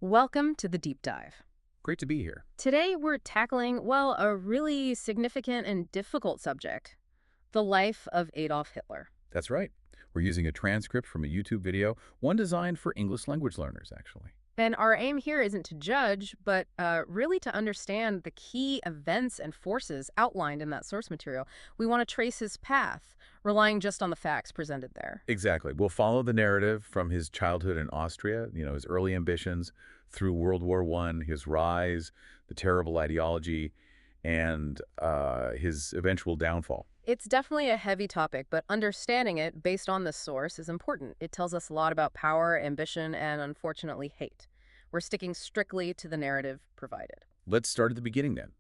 Welcome to the Deep Dive. Great to be here. Today we're tackling, well, a really significant and difficult subject, the life of Adolf Hitler. That's right. We're using a transcript from a YouTube video, one designed for English language learners, actually. And our aim here isn't to judge, but really to understand the key events and forces outlined in that source material. We want to trace his path, relying just on the facts presented there. Exactly. We'll follow the narrative from his childhood in Austria, his early ambitions, through World War I, his rise, the terrible ideology, and his eventual downfall. It's definitely a heavy topic, but understanding it based on this source is important. It tells us a lot about power, ambition, and unfortunately hate. We're sticking strictly to the narrative provided. Let's start at the beginning then.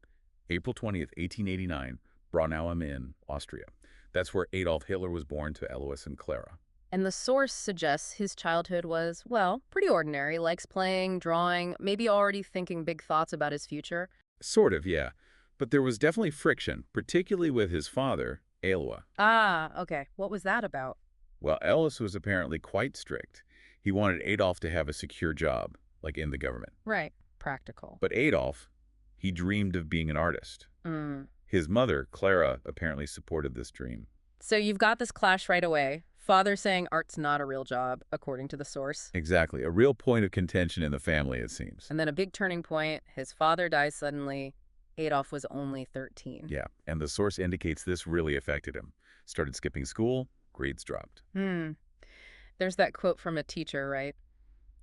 April 20th, 1889, Braunau am Inn, Austria. That's where Adolf Hitler was born to Elois and Clara. And the source suggests his childhood was, well, pretty ordinary, likes playing, drawing, maybe already thinking big thoughts about his future. Sort of, yeah. But there was definitely friction, particularly with his father, Eloi. Ah, okay. What was that about? Well, Ellis was apparently quite strict. He wanted Adolf to have a secure job, like in the government. Right. Practical. But Adolf, he dreamed of being an artist. Mm. His mother, Clara, apparently supported this dream. So you've got this clash right away. Father saying art's not a real job, according to the source. Exactly. A real point of contention in the family, it seems. And then a big turning point. His father dies suddenly. Adolf was only 13. Yeah, and the source indicates this really affected him. Started skipping school, grades dropped. There's that quote from a teacher, right?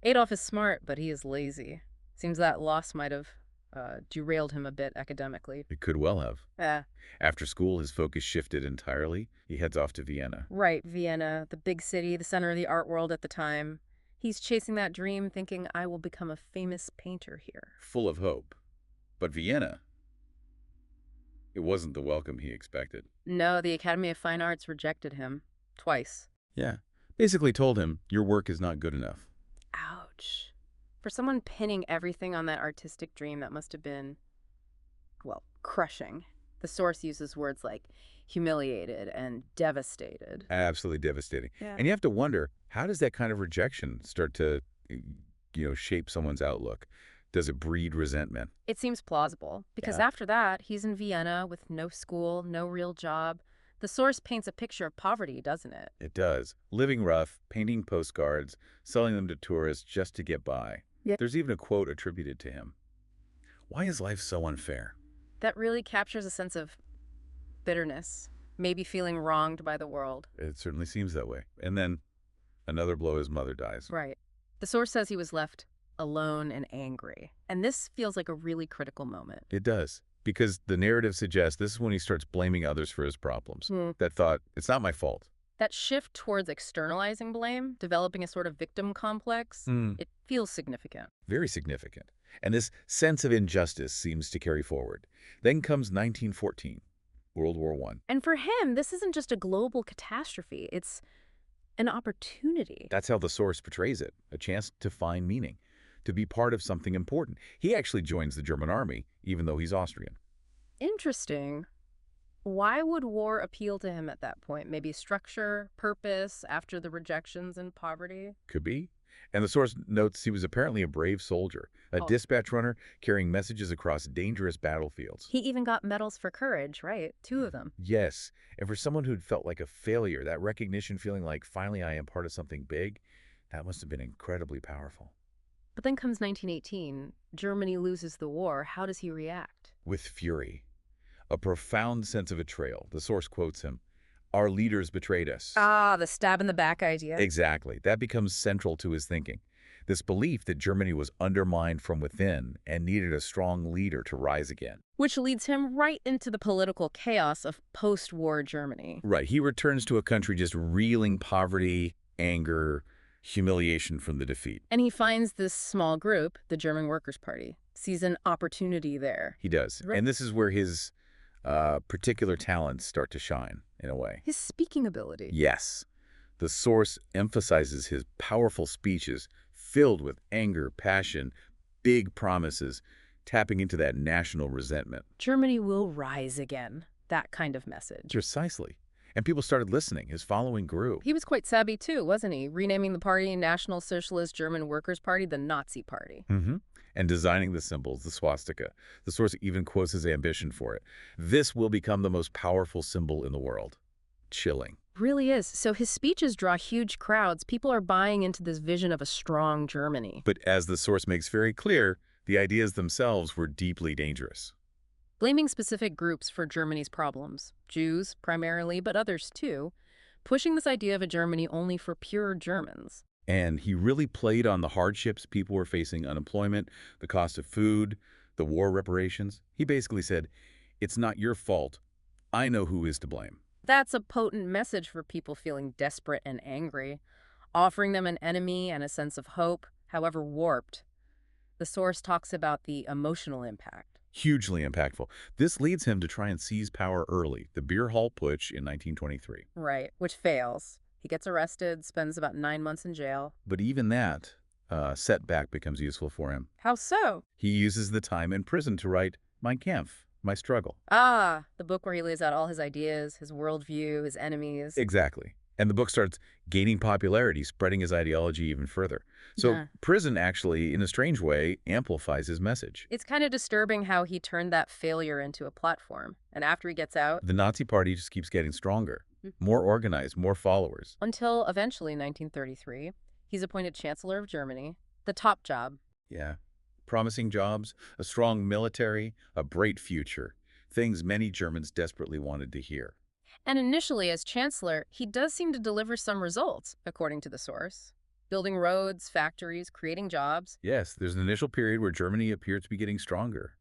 Adolf is smart, but he is lazy. Seems that loss might have derailed him a bit academically. It could well have. Eh, After school, his focus shifted entirely. He heads off to Vienna. right, Vienna, the big city, the center of the art world at the time. He's chasing that dream, thinking, I will become a famous painter here. Full of hope. But Vienna, it wasn't the welcome he expected. No, the Academy of Fine Arts rejected him. Twice. Yeah. Basically told him, your work is not good enough. Ouch. For someone pinning everything on that artistic dream, that must have been, well, crushing. The source uses words like humiliated and devastated. Absolutely devastating. Yeah. And you have to wonder, how does that kind of rejection start to, shape someone's outlook? Does it breed resentment? It seems plausible, because Yeah. after that, he's in Vienna with no school, no real job. The source paints a picture of poverty, doesn't it? It does. Living rough, painting postcards, selling them to tourists just to get by. Yeah. There's even a quote attributed to him. Why is life so unfair? That really captures a sense of bitterness, maybe feeling wronged by the world. It certainly seems that way. And then another blow, his mother dies. Right. The source says he was left alone and angry. And this feels like a really critical moment. It does. Because the narrative suggests this is when he starts blaming others for his problems. That thought, it's not my fault. That shift towards externalizing blame, developing a sort of victim complex, it feels significant. Very significant. And this sense of injustice seems to carry forward. Then comes 1914, World War I. And for him, this isn't just a global catastrophe. It's an opportunity. That's how the source portrays it, a chance to find meaning, to be part of something important. He actually joins the German army, even though he's Austrian. Interesting. Why would war appeal to him at that point? Maybe structure, purpose, after the rejections and poverty? Could be. And the source notes he was apparently a brave soldier, a dispatch runner carrying messages across dangerous battlefields. He even got medals for courage, right? 2 of them. Yes, and for someone who'd felt like a failure, that recognition, feeling like finally I am part of something big, that must have been incredibly powerful. But then comes 1918. Germany loses the war. How does he react? With fury. A profound sense of betrayal. The source quotes him, "Our leaders betrayed us." Ah, the stab in the back idea. Exactly. That becomes central to his thinking. This belief that Germany was undermined from within and needed a strong leader to rise again. Which leads him right into the political chaos of post-war Germany. Right. He returns to a country just reeling poverty, anger, humiliation from the defeat. And he finds this small group, the German Workers' Party, sees an opportunity there. He does. Right. And this is where his particular talents start to shine, in a way. His speaking ability. Yes. The source emphasizes his powerful speeches filled with anger, passion, big promises, tapping into that national resentment. Germany will rise again. That kind of message. Precisely. And people started listening. His following grew. He was quite savvy too, wasn't he? Renaming the party National Socialist German Workers' Party the Nazi Party. And designing the symbols, the swastika. The source even quotes his ambition for it. This will become the most powerful symbol in the world. Chilling. Really is. So his speeches draw huge crowds. People are buying into this vision of a strong Germany. But as the source makes very clear, the ideas themselves were deeply dangerous. Blaming specific groups for Germany's problems, Jews primarily, but others too, pushing this idea of a Germany only for pure Germans. And he really played on the hardships people were facing, unemployment, the cost of food, the war reparations. He basically said, it's not your fault. I know who is to blame. That's a potent message for people feeling desperate and angry, offering them an enemy and a sense of hope, however warped. The source talks about the emotional impact. Hugely impactful. This leads him to try and seize power early, the Beer Hall Putsch in 1923. Right, which fails. He gets arrested, spends about 9 months in jail. But even that setback becomes useful for him. How so? He uses the time in prison to write Mein Kampf, My Struggle. Ah, the book where he lays out all his ideas, his worldview, his enemies. Exactly. And the book starts gaining popularity, spreading his ideology even further. So Yeah. prison actually, in a strange way, amplifies his message. It's kind of disturbing how he turned that failure into a platform. And after he gets out, The Nazi Party just keeps getting stronger, Mhm. more organized, more followers. until eventually 1933, he's appointed Chancellor of Germany, the top job. Yeah. Promising jobs, a strong military, a bright future. Things many Germans desperately wanted to hear. And initially, as Chancellor, he does seem to deliver some results, according to the source. Building roads, factories, creating jobs. Yes, there's an initial period where Germany appears to be getting stronger.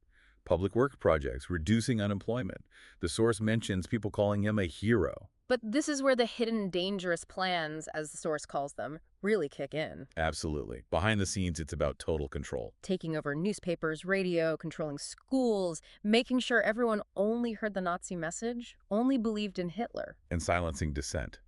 Public work projects, reducing unemployment. The source mentions people calling him a hero. But this is where the hidden dangerous plans, as the source calls them, really kick in. Absolutely. Behind the scenes, it's about total control. Taking over newspapers, radio, controlling schools, making sure everyone only heard the Nazi message, only believed in Hitler. And silencing dissent.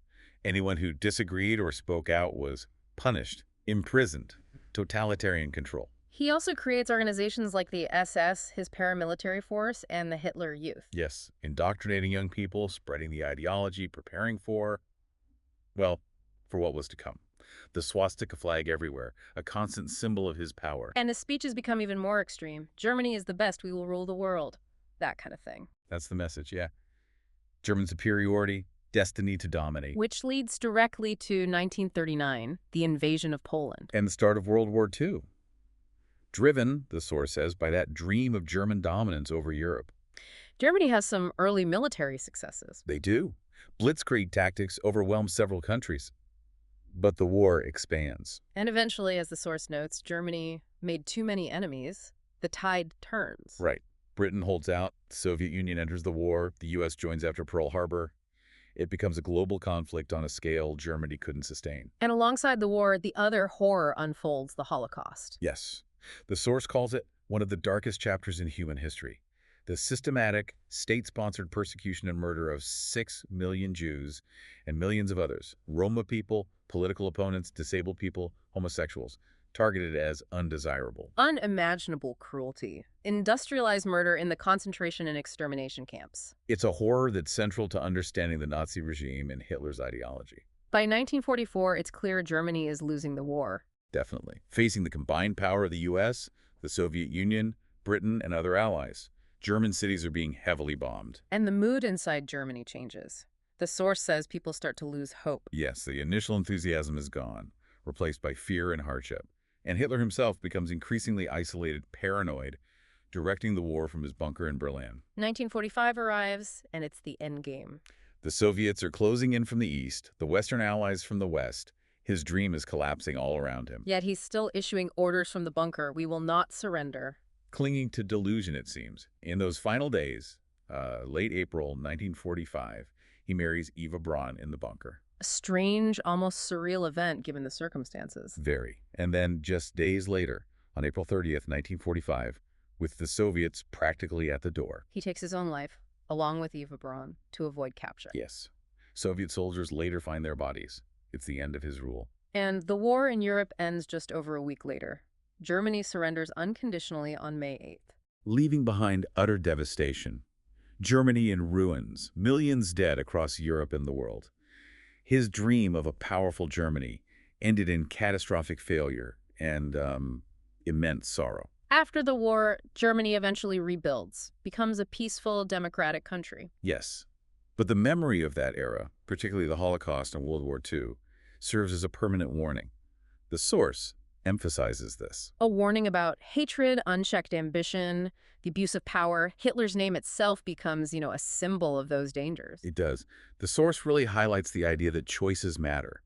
Anyone who disagreed or spoke out was punished, imprisoned, totalitarian control. He also creates organizations like the SS, his paramilitary force, and the Hitler Youth. Yes, indoctrinating young people, spreading the ideology, preparing for, well, for what was to come. The swastika flag everywhere, a constant symbol of his power. And his speeches become even more extreme. Germany is the best, we will rule the world. That kind of thing. That's the message, yeah. German superiority, destiny to dominate. Which leads directly to 1939, the invasion of Poland. And the start of World War II. Driven, the source says, by that dream of German dominance over Europe. Germany has some early military successes. They do. Blitzkrieg tactics overwhelm several countries. But the war expands. And eventually, as the source notes, Germany made too many enemies. The tide turns. Right. Britain holds out. The Soviet Union enters the war. The U.S. joins after Pearl Harbor. It becomes a global conflict on a scale Germany couldn't sustain. And alongside the war, the other horror unfolds, the Holocaust. Yes. The source calls it one of the darkest chapters in human history. The systematic, state-sponsored persecution and murder of 6 million Jews and millions of others, Roma people, political opponents, disabled people, homosexuals, targeted as undesirable. Unimaginable cruelty. Industrialized murder in the concentration and extermination camps. It's a horror that's central to understanding the Nazi regime and Hitler's ideology. By 1944, it's clear Germany is losing the war. Definitely. Facing the combined power of the U.S., the Soviet Union, Britain, and other allies, German cities are being heavily bombed. And the mood inside Germany changes. The source says people start to lose hope. Yes, the initial enthusiasm is gone, replaced by fear and hardship. And Hitler himself becomes increasingly isolated, paranoid, directing the war from his bunker in Berlin. 1945 arrives, and it's the end game. The Soviets are closing in from the east, the Western allies from the west. His dream is collapsing all around him. Yet he's still issuing orders from the bunker. We will not surrender. Clinging to delusion, it seems. In those final days, late April 1945, he marries Eva Braun in the bunker. A strange, almost surreal event given the circumstances. Very. And then just days later, on April 30th, 1945, with the Soviets practically at the door. He takes his own life, along with Eva Braun, to avoid capture. Yes. Soviet soldiers later find their bodies. It's the end of his rule. And the war in Europe ends just over a week later. Germany surrenders unconditionally on May 8th. Leaving behind utter devastation. Germany in ruins, millions dead across Europe and the world. His dream of a powerful Germany ended in catastrophic failure and immense sorrow. After the war, Germany eventually rebuilds, becomes a peaceful, democratic country. Yes, but the memory of that era, particularly the Holocaust and World War II, serves as a permanent warning. The source emphasizes this. A warning about hatred, unchecked ambition, the abuse of power. Hitler's name itself becomes, a symbol of those dangers. It does. The source really highlights the idea that choices matter.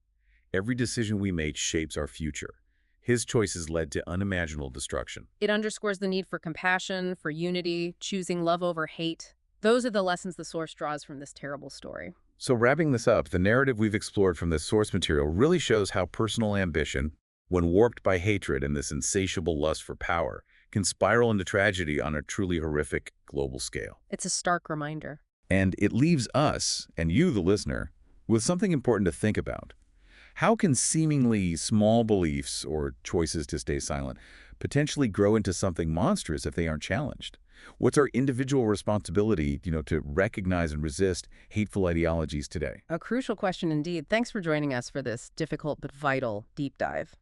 Every decision we make shapes our future. His choices led to unimaginable destruction. It underscores the need for compassion, for unity, choosing love over hate. Those are the lessons the source draws from this terrible story. So wrapping this up, the narrative we've explored from this source material really shows how personal ambition, when warped by hatred and this insatiable lust for power, can spiral into tragedy on a truly horrific global scale. It's a stark reminder. And it leaves us, and you, the listener, with something important to think about. How can seemingly small beliefs or choices to stay silent potentially grow into something monstrous if they aren't challenged? What's our individual responsibility, to recognize and resist hateful ideologies today? A crucial question indeed. Thanks for joining us for this difficult but vital deep dive.